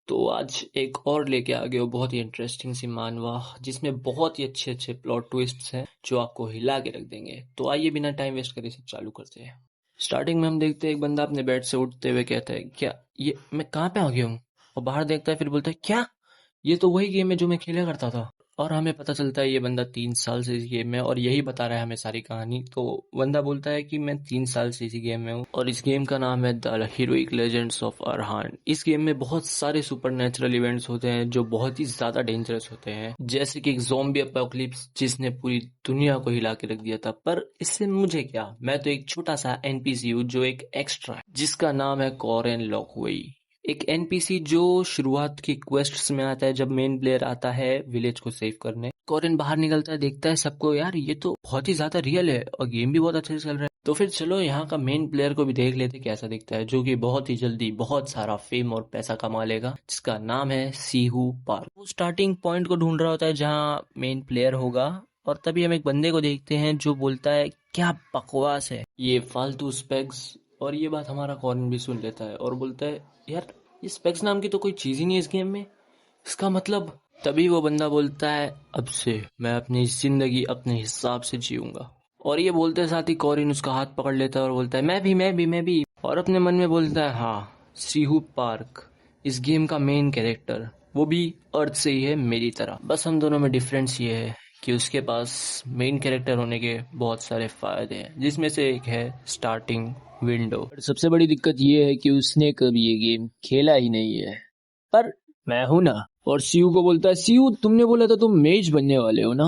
तो आज एक और लेके आ गए हो बहुत ही इंटरेस्टिंग सी मानवा, जिसमें बहुत ही अच्छे अच्छे प्लॉट ट्विस्ट्स हैं जो आपको हिला के रख देंगे। तो आइए बिना टाइम वेस्ट करे इसे चालू करते हैं। स्टार्टिंग में हम देखते हैं एक बंदा अपने बेड से उठते हुए कहता है, क्या ये मैं कहाँ पे आ गया हूँ? और बाहर देखता है, फिर बोलता है, क्या ये तो वही गेम है जो मैं खेला करता था। और हमें पता चलता है ये बंदा 3 साल से इस गेम में, और यही बता रहा है हमें सारी कहानी। तो बंदा बोलता है कि मैं 3 साल से इसी गेम में हूँ, और इस गेम का नाम है द हीरोइक लेजेंड्स ऑफ अरहान। इस गेम में बहुत सारे सुपर नेचुरल इवेंट्स होते हैं जो बहुत ही ज्यादा डेंजरस होते हैं, जैसे कि एक ज़ॉम्बी अपोकलिप्स जिसने पूरी दुनिया को हिला के रख दिया था। पर इससे मुझे क्या, मैं तो एक छोटा सा एनपीसी हूँ जो एक एक्स्ट्रा है, जिसका नाम है कॉरेन लॉकवे। एक एनपीसी जो शुरुआत की क्वेस्ट्स में आता है जब मेन प्लेयर आता है विलेज को सेव करने। कॉरिन बाहर निकलता है, देखता है सबको, यार ये तो बहुत ही ज्यादा रियल है और गेम भी बहुत अच्छे से चल रहा है। तो फिर चलो यहाँ का मेन प्लेयर को भी देख लेते कैसा दिखता है, जो कि बहुत ही जल्दी बहुत सारा फेम और पैसा कमा लेगा, जिसका नाम है सीहू पार्क। वो स्टार्टिंग पॉइंट को ढूंढ रहा होता है जहाँ मेन प्लेयर होगा, और तभी हम एक बंदे को देखते हैं जो बोलता है, क्या बकवास है ये फालतू स्पेक्स। और ये बात हमारा कॉर्न भी सुन लेता है और बोलता है, यार ये स्पेक्स नाम की तो कोई चीज ही नहीं है इस गेम में, इसका मतलब। तभी वो बंदा बोलता है, अब से मैं अपनी जिंदगी अपने हिसाब से जीऊंगा। और ये बोलते साथ ही कॉरिन उसका हाथ पकड़ लेता है और बोलता है, मैं भी। और अपने मन में बोलता है, हाँ सीहू पार्क इस गेम का मेन कैरेक्टर, वो भी अर्थ से ही है मेरी तरह। बस हम दोनों में डिफरेंस ये है कि उसके पास मेन कैरेक्टर होने के बहुत सारे फायदे हैं, जिसमें से एक है स्टार्टिंग विंडो। सबसे बड़ी दिक्कत ये है कि उसने कभी ये गेम खेला ही नहीं है। पर मैं हूं ना। और सीयू को बोलता है, सीयू तुमने बोला था तुम मेज बनने वाले हो ना,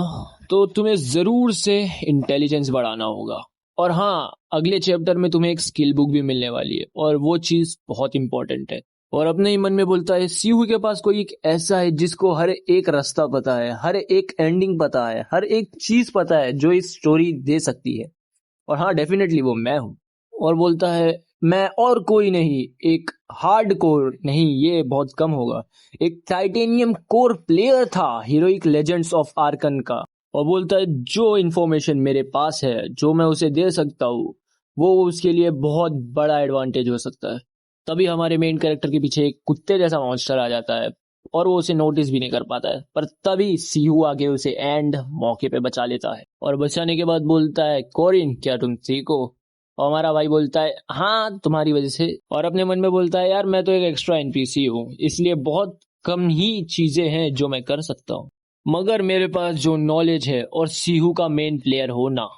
तो तुम्हें जरूर से इंटेलिजेंस बढ़ाना होगा। और हाँ, अगले चैप्टर में तुम्हें एक स्किल बुक भी मिलने वाली है, और वो चीज बहुत इंपॉर्टेंट है। और अपने ही मन में बोलता है, सीयू के पास कोई एक ऐसा है जिसको हर एक रास्ता पता है, हर एक एंडिंग पता है, हर एक चीज पता है जो इस स्टोरी दे सकती है। और हाँ, डेफिनेटली वो मैं हूँ। और बोलता है, मैं और कोई नहीं, एक हार्ड कोर नहीं, ये बहुत कम होगा, एक टाइटेनियम कोर प्लेयर था हीरोइक लेजेंड्स ऑफ आर्कन का। और बोलता है, जो इन्फॉर्मेशन मेरे पास है जो मैं उसे दे सकता हूँ, वो उसके लिए बहुत बड़ा एडवांटेज हो सकता है। तभी हमारे मेन कैरेक्टर के पीछे एक कुत्ते जैसा मॉन्स्टर आ जाता है, और वो उसे नोटिस भी नहीं कर पाता है। पर तभी सीहू आके उसे एंड मौके पे बचा लेता है, और बचाने के बाद बोलता है, कोरिन क्या तुम ठीक हो? और हमारा भाई बोलता है, हाँ तुम्हारी वजह से। और अपने मन में बोलता है, यार मैं तो एक एक्स्ट्रा एनपीसी हूँ, इसलिए बहुत कम ही चीजें हैं जो मैं कर सकता हूँ, मगर मेरे पास जो नॉलेज है और सीहू का मेन प्लेयर होना,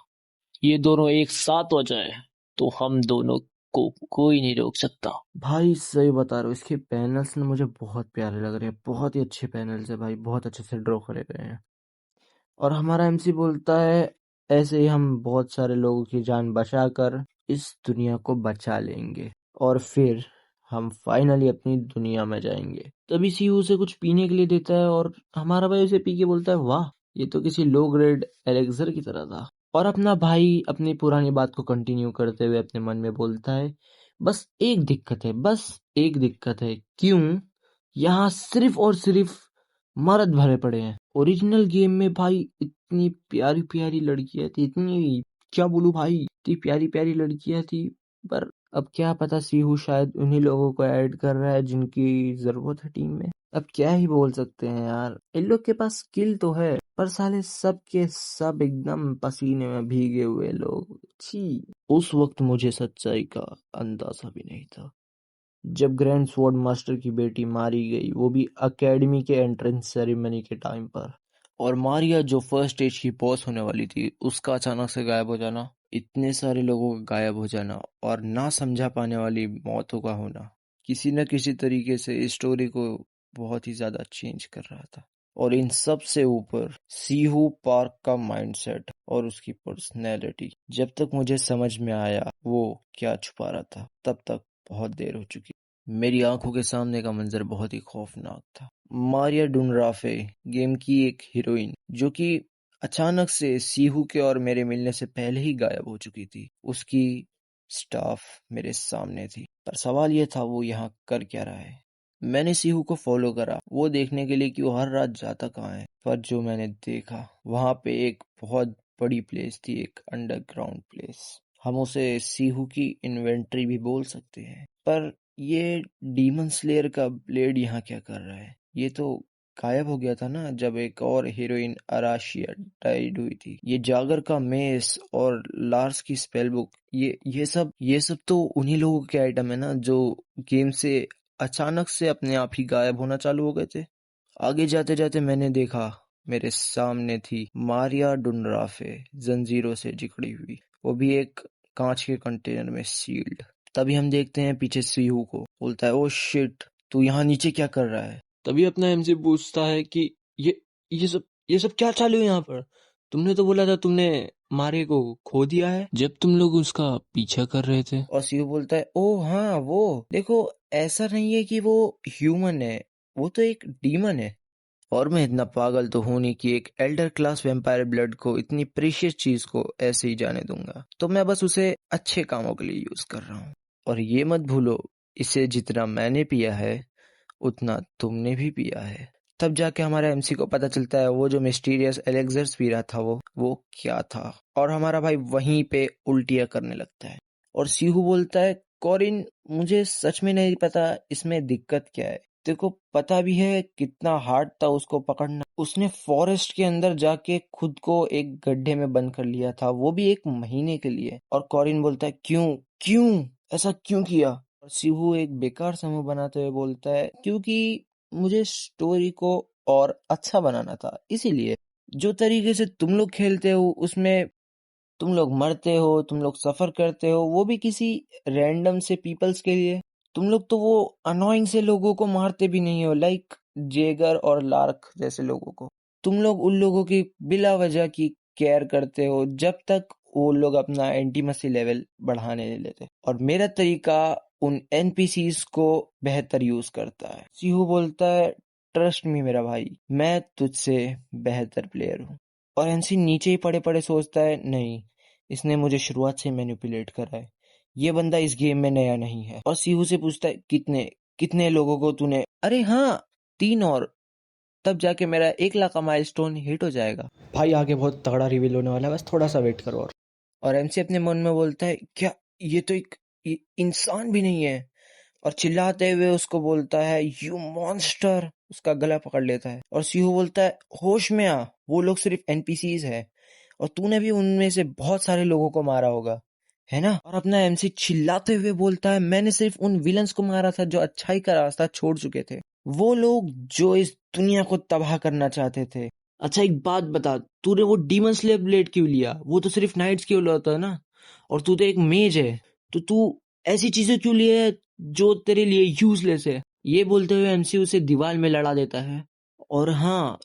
ये दोनों एक साथ हो जाए तो हम दोनों को कोई नहीं रोक सकता। भाई सही बता रहे हो, इसके पैनल्स ना मुझे बहुत प्यारे लग रहे हैं, बहुत ही अच्छे पैनल्स है भाई, बहुत अच्छे से ड्रॉ करे गए हैं। और हमारा एमसी बोलता है, ऐसे ही हम बहुत सारे लोगों की जान बचाकर इस दुनिया को बचा लेंगे, और फिर हम फाइनली अपनी दुनिया में जाएंगे। तभी सीयू उसे कुछ पीने के लिए देता है, और हमारा भाई उसे पी के बोलता है, वाह ये तो किसी लो ग्रेड एलेक्सर की तरह था। और अपना भाई अपनी पुरानी बात को कंटिन्यू करते हुए अपने मन में बोलता है, बस एक दिक्कत है, बस एक दिक्कत है, क्यों यहाँ सिर्फ और सिर्फ मर्द भरे पड़े हैं। ओरिजिनल गेम में भाई इतनी प्यारी प्यारी लड़कियां थी, इतनी, क्या बोलूं भाई, इतनी प्यारी प्यारी लड़कियां थी। पर अब क्या पता, सीहू शायद उन्हीं लोगों को ऐड कर रहा है जिनकी जरूरत है टीम में। अब क्या ही बोल सकते हैं यार, इन लोग के पास स्किल तो है, पर साले सब के सब एकदम पसीने में भीगे हुए लोग, छी। उस वक्त मुझे सच्चाई का अंदाजा भी नहीं था, जब ग्रैंड स्वॉर्ड मास्टर की बेटी मारी गई, वो भी एकेडमी के एंट्रेंस सेरेमनी के टाइम पर। और मारिया जो फर्स्ट स्टेज की बॉस होने वाली थी, उसका अचानक से गायब हो जाना, इतने सारे लोगों का गायब हो जाना, और ना समझा पाने वाली मौतों का होना, किसी न किसी तरीके से इस स्टोरी को बहुत ही ज्यादा चेंज कर रहा था। और इन सब से ऊपर सीहू पार्क का माइंडसेट और उसकी पर्सनैलिटी, जब तक मुझे समझ में आया वो क्या छुपा रहा था, तब तक बहुत देर हो चुकी। मेरी आंखों के सामने का मंजर बहुत ही खौफनाक था। मारिया डुनराफे, गेम की एक हीरोइन, जो कि अचानक से सीहू के और मेरे मिलने से पहले ही गायब हो चुकी थी, उसकी स्टाफ मेरे सामने थी। पर सवाल यह था, वो यहाँ कर क्या रहा है? मैंने सीहू को फॉलो करा, वो देखने के लिए कि वो हर रात जाता कहाँ है। पर जो मैंने देखा, वहां पे एक बहुत बड़ी प्लेस थी, एक अंडरग्राउंड प्लेस। हम उसे सीहू की इन्वेंट्री भी बोल सकते हैं। पर ये डीमन स्लेयर का ब्लेड यहाँ क्या कर रहा है? ये तो गायब हो गया था ना जब एक और हीरोइन अराशिया डाइड हुई थी। ये जागर का मेस और लार्स की स्पेल बुक, ये सब तो उन्हीं लोगों के आइटम है ना जो गेम से अचानक से अपने आप ही गायब होना चालू हो गए थे। आगे जाते जाते मैंने देखा, मेरे सामने थी मारिया डुनराफे, जंजीरों से जकड़ी हुई, वो भी एक कांच के कंटेनर में सील्ड। तभी हम देखते हैं पीछे सीहू को, बोलता है ओ शिट, तू यहाँ नीचे क्या कर रहा है? तभी अपना एमसी पूछता है कि ये ये सब क्या चालू है यहाँ पर? तुमने तो बोला था तुमने मारे को खो दिया है जब तुम लोग उसका पीछा कर रहे थे। और सीहू बोलता है ओ हाँ वो देखो, ऐसा नहीं है कि वो ह्यूमन है, वो तो एक डीमन है। और मैं इतना पागल तो हूं नहीं कि एक एल्डर क्लास वेम्पायर ब्लड को, इतनी प्रीशियस चीज को ऐसे ही जाने दूंगा। तो मैं बस उसे अच्छे कामों के लिए यूज कर रहा हूँ। और ये मत भूलो, इसे जितना मैंने पिया है उतना तुमने भी पिया है। तब जाके हमारा एमसी को पता चलता है वो जो मिस्टीरियस एलेक्सर्स पी रहा था वो क्या था। और हमारा भाई वहीं पे उल्टियां करने लगता है। और सीहू बोलता है कॉरिन, मुझे सच में नहीं पता इसमें दिक्कत क्या है। तेरे को पता भी है कितना हार्ड था उसको पकड़ना? उसने फॉरेस्ट के अंदर जाके खुद को एक गड्ढे में बंद कर लिया था, वो भी 1 महीने के लिए। और कॉरिन बोलता है क्यों क्यों ऐसा क्यों किया? और शिवू एक बेकार सा मुंह बनाते हुए बोलता है क्योंकि मुझे स्टोरी को और अच्छा बनाना था, इसीलिए। जो तरीके से तुम लोग खेलते हो उसमें तुम लोग मरते हो, तुम लोग सफर करते हो, वो भी किसी रैंडम से पीपल्स के लिए। तुम लोग तो वो अनोइंग से लोगों को मारते भी नहीं हो, लाइक जेगर और लार्क जैसे लोगों को। तुम लोग उन लोगों की बिला वजह की केयर करते हो जब तक वो लोग अपना एंटीमसी लेवल बढ़ाने नहीं लेते। और मेरा तरीका उन एनपीसीज को बेहतर यूज करता है। सीहू बोलता है ट्रस्ट मी मेरा भाई, मैं तुझसे बेहतर प्लेयर हूँ। और एनसी नीचे ही पड़े पड़े सोचता है नहीं, इसने मुझे शुरुआत से मैनिपुलेट करा है, ये बंदा इस गेम में नया नहीं है। और सीहू से पूछता है कितने कितने लोगों को तूने? अरे हाँ, 3 और, तब जाके मेरा 1 लाख का माइलस्टोन हिट हो जाएगा। भाई आगे बहुत तगड़ा रिवील होने वाला है, बस थोड़ा सा वेट करो। और एमसी अपने मन में बोलता है क्या ये तो एक इंसान भी नहीं है। और चिल्लाते हुए उसको बोलता है यू मॉन्स्टर, उसका गला पकड़ लेता है। और सीहू बोलता है होश में आ, वो लोग सिर्फ एनपीसीज है और तूने भी उनमें से बहुत सारे लोगों को मारा होगा, है ना? और अपना एमसी चिल्लाते हुए बोलता है मैंने सिर्फ उन विलन्स को मारा था जो अच्छाई का रास्ता छोड़ चुके थे, वो लोग जो इस दुनिया को तबाह करना चाहते थे। अच्छा एक बात बता, तूने वो डीमन स्लेयर ब्लेड क्यों लिया? वो तो सिर्फ नाइट्स के लिए होता है ना, और तू तो एक मेज है, तो तू ऐसी चीजें क्यों लिए जो तेरे लिए यूजलेस है? ये बोलते हुए एमसी उसे दीवार में लड़ा देता है। और हाँ,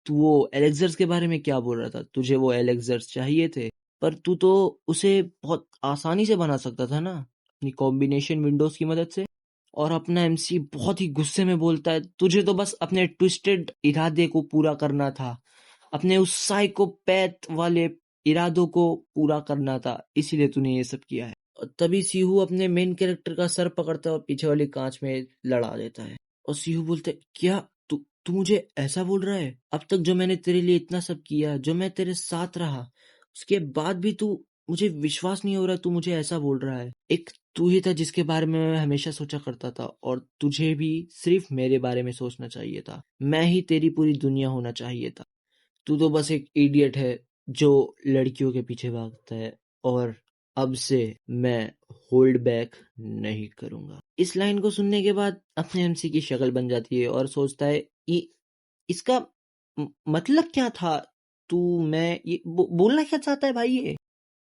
तू वो एलेक्सर्स के बारे में क्या बोल रहा था? तुझे वो एलेक्सर्स चाहिए थे, पर तू तो उसे बहुत आसानी से बना सकता था ना, अपनी कॉम्बिनेशन विंडोज की मदद से। और अपना एमसी बहुत ही गुस्से में बोलता है तुझे तो बस अपने ट्विस्टेड इरादे को पूरा करना था, अपने उस साइकोपैथ वाले इरादों को पूरा करना था, इसीलिए तूने ये सब किया है। और तभी सीहू अपने मेन कैरेक्टर का सर पकड़ता है और पीछे वाली कांच में लड़ा देता है। और सीहू बोलते क्या तू तू मुझे ऐसा बोल रहा है? अब तक जो मैंने तेरे लिए इतना सब किया, जो मैं तेरे साथ रहा, उसके बाद भी तू, मुझे विश्वास नहीं हो रहा तू मुझे ऐसा बोल रहा है। एक तू ही था जिसके बारे में मैं हमेशा सोचा करता था, और तुझे भी सिर्फ मेरे बारे में सोचना चाहिए था, मैं ही तेरी पूरी दुनिया होना चाहिए था। तू तो बस एक इडियट है जो लड़कियों के पीछे भागता है, और अब से मैं होल्ड बैक नहीं करूंगा। इस लाइन को सुनने के बाद अपने एमसी की शक्ल बन जाती है और सोचता है ये इसका मतलब क्या था? तू मैं ये बोलना क्या चाहता है भाई? ये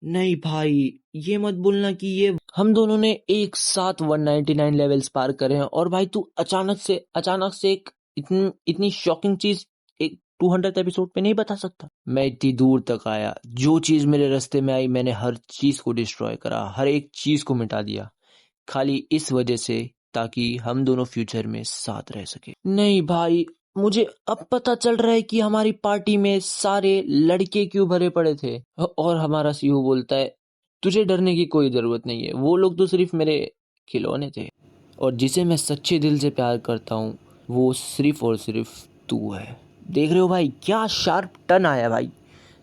नहीं भाई, ये मत बोलना कि ये हम दोनों ने एक साथ 199 लेवल्स पार करे हैं, और भाई तू अचानक से एक इतनी इतनी शॉकिंग चीज एक 200th एपिसोड पे नहीं बता सकता? मैं इतनी दूर तक आया, जो चीज मेरे रास्ते में आई मैंने हर चीज को डिस्ट्रॉय करा, हर एक चीज को मिटा दिया, खाली इस वजह से ताकि हम दोनों फ्यूचर में साथ रह सके। नहीं भाई, मुझे अब पता चल रहा है कि हमारी पार्टी में सारे लड़के क्यों भरे पड़े थे। और हमारा सीयू बोलता है तुझे डरने की कोई जरूरत नहीं है, वो लोग तो सिर्फ मेरे खिलौने थे, और जिसे मैं सच्चे दिल से प्यार करता हूँ वो सिर्फ और सिर्फ तू है। देख रहे हो भाई, क्या शार्प टर्न आया भाई,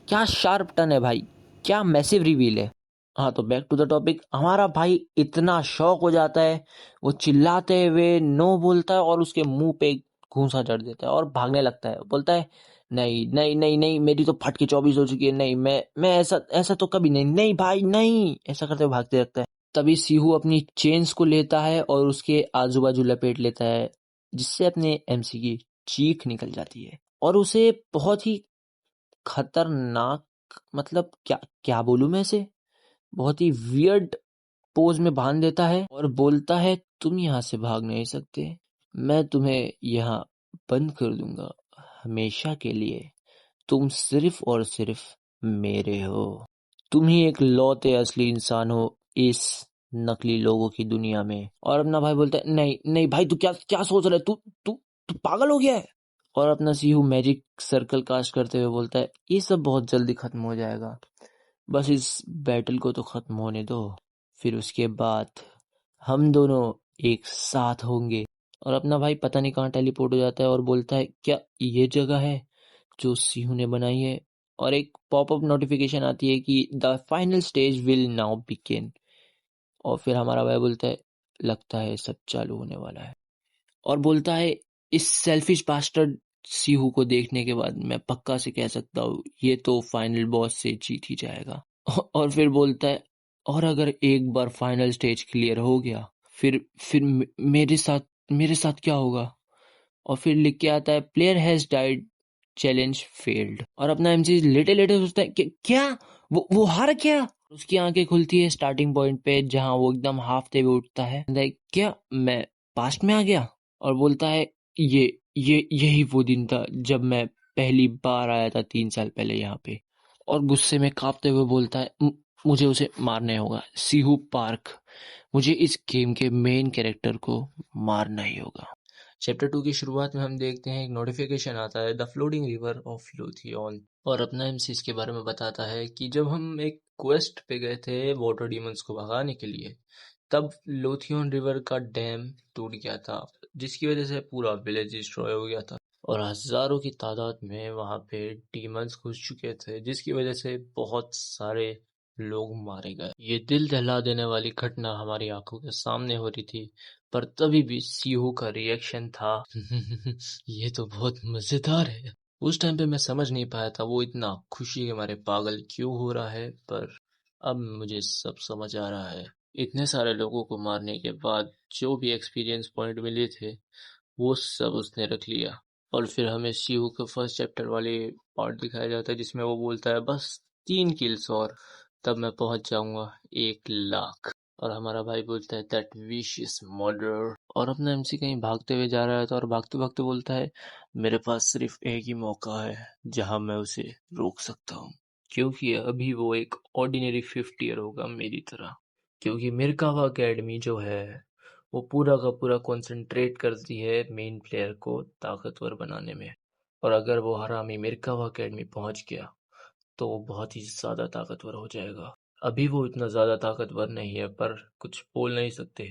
क्या शार्प टर्न है भाई, क्या मैसिव रिवील है। हाँ, तो बैक टू द टॉपिक। हमारा भाई इतना शॉक हो जाता है, वो चिल्लाते हुए नो बोलता है और उसके मुंह पे घूंसा जड़ देता है और भागने लगता है। बोलता है नहीं नहीं नहीं नहीं, मेरी तो फट के 24 हो चुकी है, नहीं मैं ऐसा ऐसा तो कभी नहीं, नहीं भाई नहीं, ऐसा करते हुए भागते लगता है। तभी सीहू अपनी चेन्स को लेता है और उसके आजू बाजू लपेट लेता है, जिससे अपने एमसी की चीख निकल जाती है और उसे बहुत ही खतरनाक, मतलब क्या क्या बोलूं मैं इसे, बहुत ही वियर्ड पोज में बांध देता है और बोलता है तुम यहाँ से भाग नहीं सकते, मैं तुम्हें यहाँ बंद कर दूंगा हमेशा के लिए, तुम सिर्फ और सिर्फ मेरे हो, तुम ही एक लौते असली इंसान हो इस नकली लोगों की दुनिया में। और अपना भाई बोलता है नहीं नहीं भाई, तू क्या क्या सोच रहा है, तू तू तू पागल हो गया है। और अपना सीहू मैजिक सर्कल कास्ट करते हुए बोलता है ये सब बहुत जल्दी खत्म हो जाएगा, बस इस बैटल को तो खत्म होने दो, फिर उसके बाद हम दोनों एक साथ होंगे। और अपना भाई पता नहीं कहाँ टेलीपोर्ट हो जाता है और बोलता है क्या ये जगह है जो सीहू ने बनाई है। और एक पॉपअप नोटिफिकेशन आती है कि the final stage will now begin. और फिर हमारा भाई बोलता है लगता है सब चालू होने वाला है, और बोलता है इस सेल्फिश बास्टर्ड सीहू को देखने के बाद मैं पक्का से कह सकता हूँ ये तो फाइनल बॉस से जीत ही जाएगा। और फिर बोलता है और अगर एक बार फाइनल स्टेज क्लियर हो गया फिर मेरे साथ क्या होगा। और फिर लिख के आता है player has died, challenge failed. और अपना एमसी लेटे लेटे सोचता है कि क्या वो हार गया। उसकी आंखें खुलती है स्टार्टिंग पॉइंट पे जहां वो एकदम हाफते हुए उठता है, क्या मैं पास्ट में आ गया। और बोलता है ये यही वो दिन था जब मैं पहली बार आया था 3 साल पहले यहाँ पे। और गुस्से में कांपते हुए बोलता है मुझे उसे मारना होगा, सीहू पार्क, मुझे इस गेम के मेन कैरेक्टर को मारना ही होगा। चैप्टर 2 की शुरुआत में हम देखते हैं एक नोटिफिकेशन आता है द फ्लोटिंग रिवर ऑफ लूथियन। और अपना एमसी इसके बारे में बताता है कि जब हम एक क्वेस्ट पे गए थे वाटर डीमंस को भगाने के लिए, तब लूथियन रिवर का डैम टूट गया था, जिसकी वजह से पूरा विलेज डिस्ट्रॉय हो गया था और हजारों की तादाद में वहां पे डीमंस घुस चुके थे, जिसकी वजह से बहुत सारे लोग मारे गए। ये दिल दहला देने वाली घटना हमारी आंखों के सामने हो रही थी, पर तभी भी सीहू का रिएक्शन था ये तो बहुत मजेदार है। उस टाइम पे मैं समझ नहीं पाया था वो इतना खुशी के मारे पागल क्यों हो रहा है, पर अब मुझे सब समझ आ रहा है। इतने सारे लोगों को मारने के बाद जो भी एक्सपीरियंस पॉइंट मिले थे वो सब उसने रख लिया। और फिर हमें शिव का फर्स्ट चैप्टर वाले पार्ट दिखाया जाता है जिसमें वो बोलता है बस 3 किल्स और तब मैं पहुंच जाऊंगा 1 लाख। और हमारा भाई बोलता है दैट विश इज मर्डर। और अपना एमसी कहीं भागते हुए जा रहा था और भागते भागते बोलता है मेरे पास सिर्फ एक ही मौका है जहां मैं उसे रोक सकता हूँ, क्योंकि अभी वो एक ऑर्डिनरी 50 ईयर होगा मेरी तरह। क्योंकि मिरकावा अकेडमी जो है वो पूरा का पूरा कंसंट्रेट करती है मेन प्लेयर को ताकतवर बनाने में। और अगर वो हरामी मिरकावा अकेडमी पहुंच गया तो वो बहुत ही ज्यादा ताकतवर हो जाएगा। अभी वो इतना ज्यादा ताकतवर नहीं है, पर कुछ बोल नहीं सकते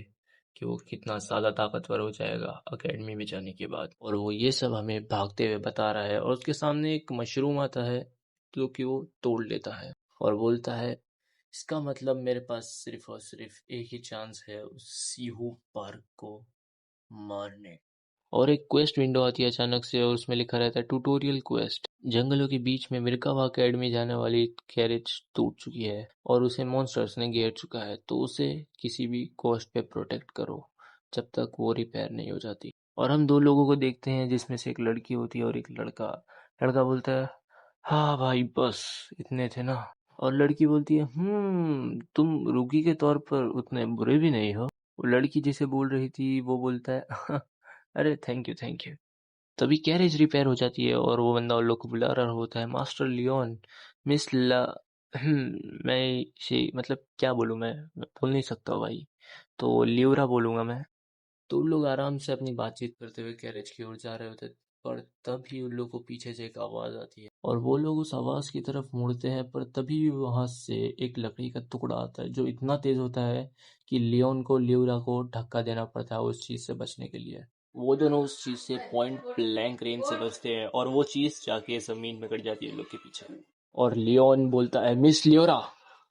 कि वो कितना ज्यादा ताकतवर हो जाएगा अकेडमी में जाने के बाद। और वो ये सब हमें भागते हुए बता रहा है और उसके सामने एक मशरूम आता है जो कि वो तोड़ लेता है और बोलता है इसका मतलब मेरे पास सिर्फ और सिर्फ एक ही चांस है उस सीहू पार्क को मारने। और एक क्वेस्ट विंडो आती है अचानक से और उसमें लिखा रहता है ट्यूटोरियल क्वेस्ट। जंगलों के बीच में मिरकावा अकेडमी जाने वाली कैरेज टूट चुकी है और उसे मॉन्स्टर्स ने घेर चुका है, तो उसे किसी भी कॉस्ट पे प्रोटेक्ट करो जब तक वो रिपेयर नहीं हो जाती। और हम दो लोगों को देखते हैं जिसमें से एक लड़की होती है और एक लड़का। लड़का बोलता है हाँ भाई बस इतने थे ना। और लड़की बोलती है तुम रुकी के तौर पर उतने बुरे भी नहीं हो। वो लड़की जिसे बोल रही थी वो बोलता है अरे थैंक यू थैंक यू। तभी कैरेज रिपेयर हो जाती है और वो बंदा उन लोग को बुला रहा होता है मास्टर लियोन, मिस ला मैं इसे मतलब क्या बोलूँ, मैं बोल नहीं सकता भाई, तो लियोरा बोलूंगा मैं। तो उन लोग आराम से अपनी बातचीत करते हुए गैरेज की ओर जा रहे होते, पर तभी उन लोगों को पीछे से एक आवाज आती है और वो लोग उस आवाज की तरफ मुड़ते हैं, पर तभी वहां से एक लकड़ी का टुकड़ा आता है जो इतना तेज होता है कि लियोन को लियोरा को धक्का देना पड़ता है उस चीज से बचने के लिए। वो दोनों उस चीज से पॉइंट ब्लैंक रेंज से बचते हैं और वो चीज जाके जमीन में गड़ जाती है लोग के पीछे। और लियोन बोलता है मिस लियोरा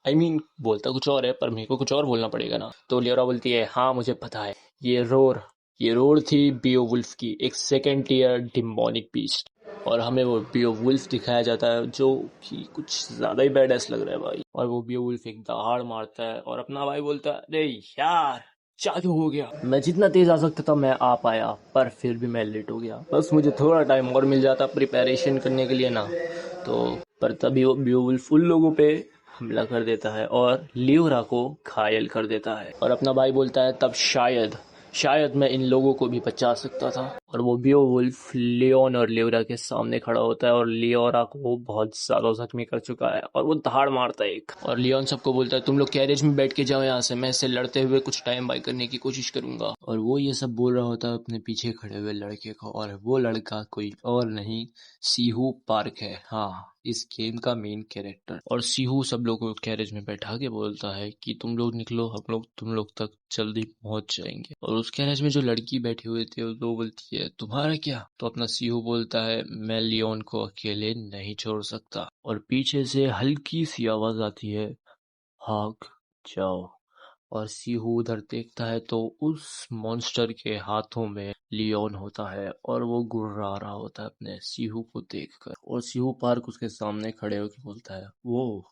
बोलता कुछ और है पर मेरे को कुछ और बोलना पड़ेगा ना। तो लियोरा बोलती है हाँ मुझे पता है, ये रोर थी बियोवुल्फ की, एक सेकेंड टियर डिमोनिक बीस्ट। और हमें वो बियोवुल्फ दिखाया जाता है जो कि कुछ ज्यादा ही बैडएस लग रहा है भाई। और वो बियोवुल्फ एक दहाड़ मारता है और अपना भाई बोलता है अरे यार जादू हो गया, मैं जितना तेज आ सकता था मैं आ पाया, पर फिर भी मैं लेट हो गया, बस मुझे थोड़ा टाइम और मिल जाता प्रिपरेशन करने के लिए ना। तो पर तभी वो बियोवुल्फ उन लोगों पे हमला कर देता है और लियोरा को घायल कर देता है। और अपना भाई बोलता है तब शायद मैं इन लोगों को भी बचा सकता था। और वो बियोवुल्फ लियोन और लियोरा के सामने खड़ा होता है और लियोरा को बहुत ज्यादा जख्मी कर चुका है और वो दहाड़ मारता है एक। और लियोन सबको बोलता है तुम लोग कैरेज में बैठ के जाओ यहाँ से, मैं इससे लड़ते हुए कुछ टाइम बाय करने की कोशिश करूंगा। और वो ये सब बोल रहा होता है अपने पीछे खड़े हुए लड़के को, और वो लड़का कोई और नहीं सीहू पार्क है, हाँ इस गेम का मेन कैरेक्टर। और सीहू सब लोगों को कैरेज में बैठा के बोलता है कि तुम लोग निकलो, हम लोग तुम लोग तक जल्दी पहुंच जाएंगे। और उस कैरेज में जो लड़की बैठी हुई थी वो बोलती है तुम्हारा क्या? तो अपना सीहू बोलता है मैं लियोन को अकेले नहीं छोड़ सकता। और पीछे से हल्की सी आवाज आती है भाग जाओ। और सीहू उधर देखता है तो उस मॉन्स्टर के हाथों में लियोन होता है और वो गुर्रा रहा होता है अपने सीहू को देखकर। और सीहू पार्क उसके सामने खड़े होकर बोलता है वो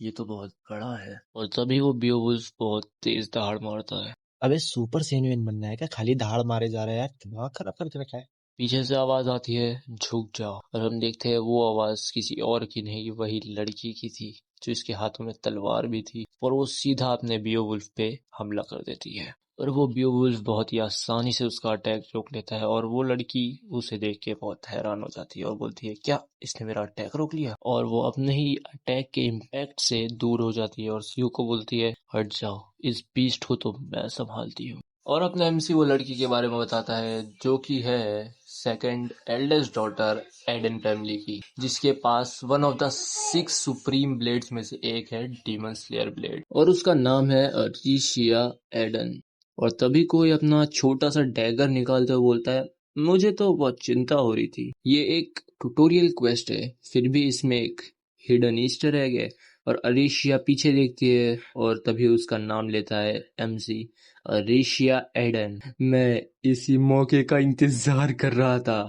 ये तो बहुत बड़ा है। और तभी वो बियोवुल्फ बहुत तेज दहाड़ मारता है। अबे सुपर सैनियन बनना है क्या? खाली दहाड़ मारे जा रहा है यार, दिमाग खराब करके रखा है। पीछे से आवाज आती है झुक जाओ, और हम देखते हैं वो आवाज किसी और की नहीं वही लड़की की थी जो इसके हाथों में तलवार भी थी। और वो सीधा अपने बियोवुल्फ पे हमला कर देती है और वो बियोवुल्फ बहुत ही आसानी से उसका अटैक रोक लेता है। और वो लड़की उसे देख के बहुत हैरान हो जाती है और बोलती है क्या इसने मेरा अटैक रोक लिया? और वो अपने ही अटैक के इम्पैक्ट से दूर हो जाती है और सीयू को बोलती है हट जाओ, इस बीस्ट को तो मैं संभालती हूँ। और अपने एमसी वो लड़की के बारे में बताता है जो कि है second eldest daughter Aden family की, जिसके पास one of the 6 supreme blades में से एक है डीमन स्लेयर ब्लेड और उसका नाम है अरिशिया एडन। और तभी कोई अपना छोटा सा डैगर निकालते हुए बोलता है मुझे तो बहुत चिंता हो रही थी, ये एक ट्यूटोरियल क्वेस्ट है फिर भी इसमें एक हिडन ईस्टर एग है। और अरिशिया पीछे देखती है और तभी उसका नाम लेता है एमसी अरिशिया एडन। मैं इसी मौके का इंतजार कर रहा था।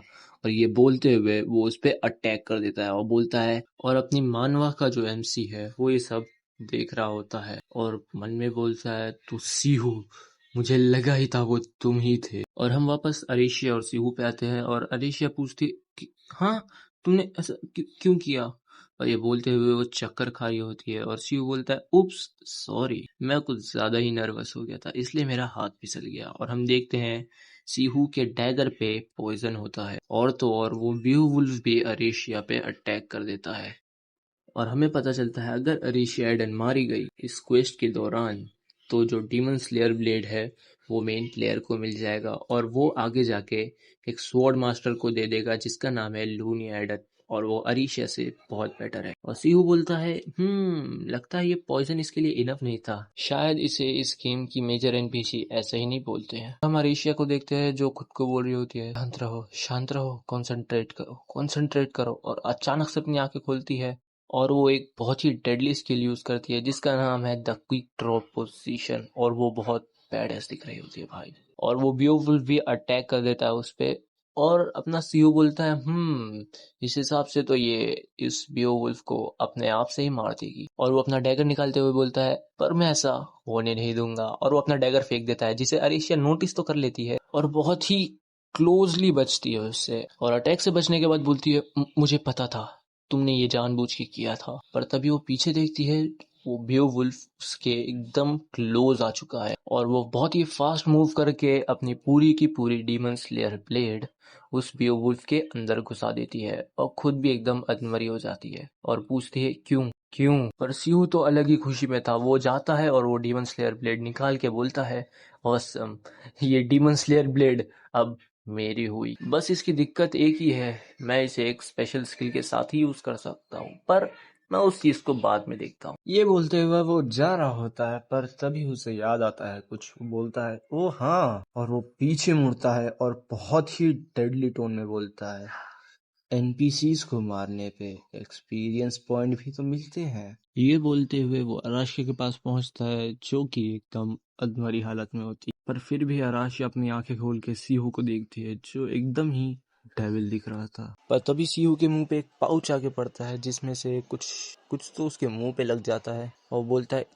और ये बोलते हुए वो उस पे अटैक कर देता है और बोलता है, और अपनी मानवा का जो एमसी है वो ये सब देख रहा होता है और मन में बोलता है तू सीहू, मुझे लगा ही था वो तुम ही थे। और हम वापस अरिशिया और सीहू पे आते हैं और अरिशिया पूछती हाँ तुमने ऐसा क्यों किया? और ये बोलते हुए वो चक्कर खा रही होती है और सीयू बोलता है उप्स सॉरी, मैं कुछ ज्यादा ही नर्वस हो गया था इसलिए मेरा हाथ फिसल गया। और हम देखते हैं सीहू के डैगर पे पॉइजन होता है और तो और वो ब्यूवुल्फ भी अरेशिया पे अटैक कर देता है। और हमें पता चलता है अगर अरेशिया एडन मारी गई इस क्वेस्ट के दौरान तो जो डीमन स्लेयर ब्लेड है वो मेन प्लेयर को मिल जाएगा और वो आगे जाके एक स्वॉर्ड मास्टर को दे देगा जिसका नाम है लूनिया एडन, और वो अरीशिया से बहुत बेटर है। और सीहू बोलता है लगता है ये पॉइजन इसके लिए इनफ नहीं था, शायद इसे इस गेम की मेजर एनपीसी ऐसे ही नहीं बोलते हैं। हम अरीशिया को देखते हैं जो खुद को बोल रही होती है शांत रहो कॉन्सेंट्रेट करो। और अचानक से अपनी आंखें खोलती है और वो एक बहुत ही डेडली स्किल यूज करती है जिसका नाम है द क्विक ड्रॉप पोजीशन, और वो बहुत बैडएस दिख रही होती है भाई। और वो बियोवुल्फ भी अटैक कर देता है उस पे और अपना सीयू बोलता है इस हिसाब से तो ये इस बियोवुल्फ को अपने आप से ही मार देगी। और वो अपना डैगर निकालते हुए बोलता है पर मैं ऐसा होने नहीं दूंगा, और वो अपना डैगर फेंक देता है जिसे अरेशिया नोटिस तो कर लेती है और बहुत ही क्लोजली बचती है उससे। और अटैक से बचने के बाद बोलती है मुझे पता था तुमने ये जानबूझ के किया था। पर तभी वो पीछे देखती है वो बेओवुल्फ के एकदम क्लोज आ चुका है और वो बहुत ही फास्ट मूव करके अपनी पूरी की पूरी डीमन स्लेयर ब्लेड उस बेओवुल्फ के अंदर घुसा देती है और खुद भी एकदम अधमरी हो जाती है और पूछती है क्यों क्यों? पर सीहू तो अलग ही खुशी में था, वो जाता है और वो डीमन स्लेयर ब्लेड निकाल के बोलता है ऑसम, ये डीमन स्लेयर ब्लेड अब मेरी हुई। बस इसकी दिक्कत एक ही है, मैं इसे एक स्पेशल स्किल के साथ ही यूज कर सकता हूँ, पर मैं उस चीज को बाद में देखता हूँ। ये बोलते हुए वो जा रहा होता है पर तभी उसे याद आता है कुछ। वो बोलता है ओ हाँ, और वो पीछे मुड़ता है और बहुत ही डेडली टोन में बोलता है एनपीसीज को मारने पे एक्सपीरियंस पॉइंट भी तो मिलते हैं। ये बोलते हुए वो अराशी के पास पहुंचता है, जो कि एकदम अधमरी हालत में होती है, पर फिर भी अराशी अपनी आंखें खोल के सीहू को देखती है, जो एकदम ही डेविल दिख रहा था। पर तभी सीहू के मुंह पे एक पाउच आके पड़ता है, जिसमें से कुछ कुछ तो उसके मुंह पे लग जाता है और बोलता है,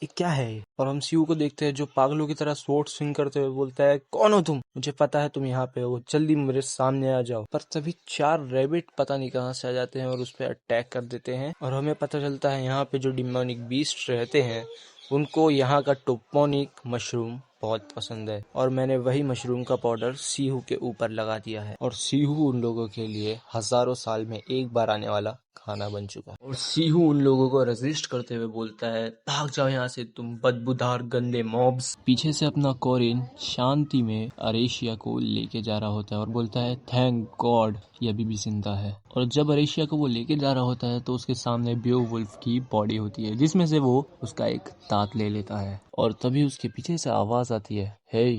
क्या है ये? और हम सीहू को देखते हैं, जो पागलों की तरह स्वॉर्ड स्विंग करते हुए बोलता है, कौन हो तुम? मुझे पता है तुम यहाँ पे हो, जल्दी मेरे सामने आ जाओ। पर तभी 4 रैबिट पता नहीं कहाँ से आ जाते हैं और उस पर अटैक कर देते हैं, और हमें पता चलता है यहाँ पे जो डिमोनिक बीस्ट रहते हैं उनको यहाँ का टोपोनिक मशरूम बहुत पसंद है, और मैंने वही मशरूम का पाउडर सीहू के ऊपर लगा दिया है, और सीहू उन लोगों के लिए हजारों साल में एक बार आने वाला खाना बन चुका है। और सीहू उन लोगों को रेजिस्ट करते हुए बोलता है, भाग जाओ यहाँ से तुम बदबूदार गंदे मॉब्स। पीछे से अपना कोरिन शांति में अरेशिया को लेके जा रहा होता है और बोलता है, थैंक गॉड ये अभी भी जिंदा है। और जब अरेशिया को वो लेके जा रहा होता है तो उसके सामने बेओवुल्फ की बॉडी होती है, जिसमें से वो उसका एक दांत ले लेता है, और तभी उसके पीछे से आवाज आती है, हे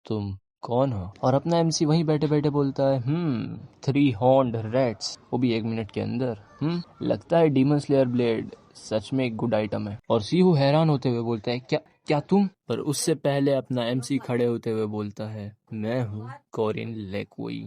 तुम कौन हो? और अपना एमसी वहीं बैठे बैठे बोलता है, 3 हॉर्न्ड रैट्स, वो भी 1 मिनट के अंदर। लगता है डीमन स्लेयर ब्लेड सच में एक गुड आइटम है। और सीहू हैरान होते हुए बोलता है, क्या तुम? पर उससे पहले अपना एमसी खड़े होते हुए बोलता है, मैं हूँ कोरिन लेक्वुई।